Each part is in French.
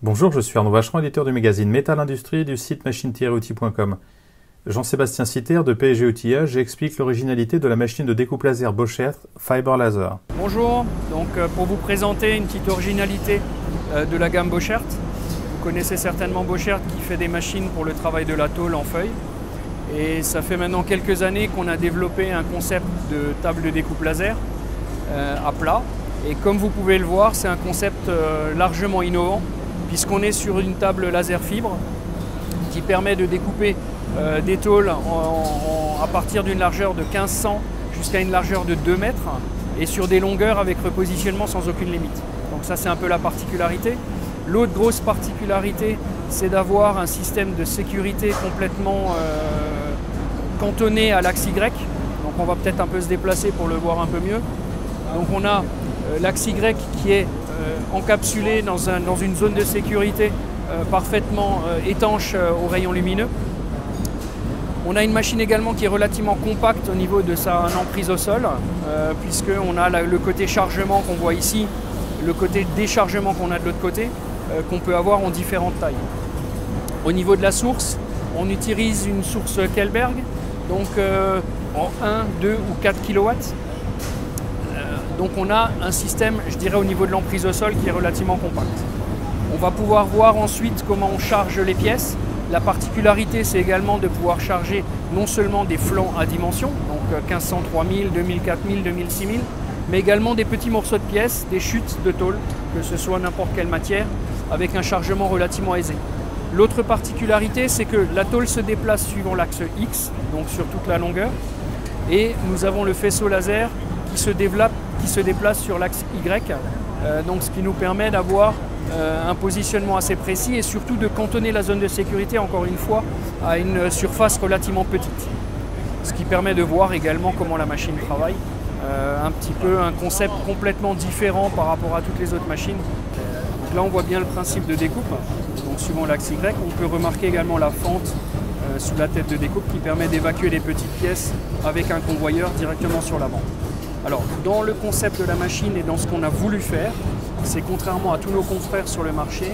Bonjour, je suis Arnaud Vacheron, éditeur du magazine Métal Industrie du site machine-outils.com. Jean-Sébastien Citer de PSG Outillage explique l'originalité de la machine de découpe laser Bochert Fiber Laser. Bonjour, donc pour vous présenter une petite originalité de la gamme Bochert. Vous connaissez certainement Bochert qui fait des machines pour le travail de la tôle en feuille. Et ça fait maintenant quelques années qu'on a développé un concept de table de découpe laser à plat. Et comme vous pouvez le voir, c'est un concept largement innovant puisqu'on est sur une table laser fibre qui permet de découper des tôles à partir d'une largeur de 1500 jusqu'à une largeur de 2 mètres et sur des longueurs avec repositionnement sans aucune limite. Donc ça, c'est un peu la particularité. L'autre grosse particularité, c'est d'avoir un système de sécurité complètement cantonné à l'axe Y. Donc on va peut-être un peu se déplacer pour le voir un peu mieux. Donc on a l'axe Y qui est encapsulé dans une zone de sécurité parfaitement étanche aux rayons lumineux. On a une machine également qui est relativement compacte au niveau de sa emprise au sol, puisqu'on a le côté chargement qu'on voit ici, le côté déchargement qu'on a de l'autre côté, qu'on peut avoir en différentes tailles. Au niveau de la source, on utilise une source Kelberg, donc en 1, 2 ou 4 kW. Donc on a un système, je dirais, au niveau de l'emprise au sol qui est relativement compact. On va pouvoir voir ensuite comment on charge les pièces. La particularité, c'est également de pouvoir charger non seulement des flancs à dimension, donc 1500, 3000, 2000, 4000, 2000, 6000, mais également des petits morceaux de pièces, des chutes de tôle, que ce soit n'importe quelle matière, avec un chargement relativement aisé. L'autre particularité, c'est que la tôle se déplace suivant l'axe X, donc sur toute la longueur, et nous avons le faisceau laser qui se déplace sur l'axe Y, donc ce qui nous permet d'avoir un positionnement assez précis et surtout de cantonner la zone de sécurité, encore une fois, à une surface relativement petite. Ce qui permet de voir également comment la machine travaille, un petit peu un concept complètement différent par rapport à toutes les autres machines. Donc là on voit bien le principe de découpe, donc suivant l'axe Y. On peut remarquer également la fente sous la tête de découpe qui permet d'évacuer les petites pièces avec un convoyeur directement sur l'avant. Alors, dans le concept de la machine et dans ce qu'on a voulu faire, c'est contrairement à tous nos confrères sur le marché,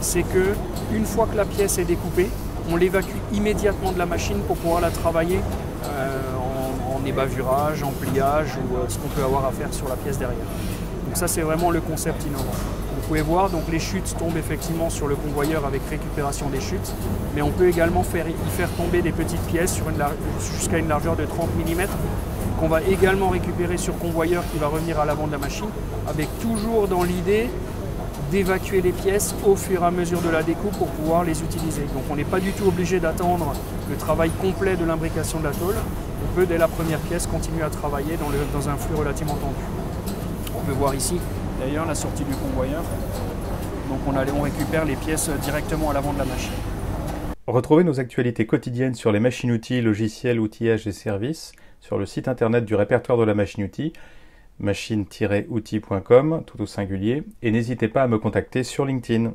c'est que une fois que la pièce est découpée, on l'évacue immédiatement de la machine pour pouvoir la travailler en ébavurage, en pliage ou ce qu'on peut avoir à faire sur la pièce derrière. Donc ça, c'est vraiment le concept innovant. Vous pouvez voir, donc les chutes tombent effectivement sur le convoyeur avec récupération des chutes, mais on peut également y faire tomber des petites pièces jusqu'à une largeur de 30 mm qu'on va également récupérer sur convoyeur qui va revenir à l'avant de la machine, avec toujours dans l'idée d'évacuer les pièces au fur et à mesure de la découpe pour pouvoir les utiliser. Donc on n'est pas du tout obligé d'attendre le travail complet de l'imbrication de la tôle. On peut dès la première pièce continuer à travailler dans un flux relativement tendu. On peut voir ici d'ailleurs la sortie du convoyeur. Donc on récupère les pièces directement à l'avant de la machine. Retrouvez nos actualités quotidiennes sur les machines-outils, logiciels, outillages et services sur le site internet du répertoire de la machine-outil, machine-outil.com, tout au singulier, et n'hésitez pas à me contacter sur LinkedIn.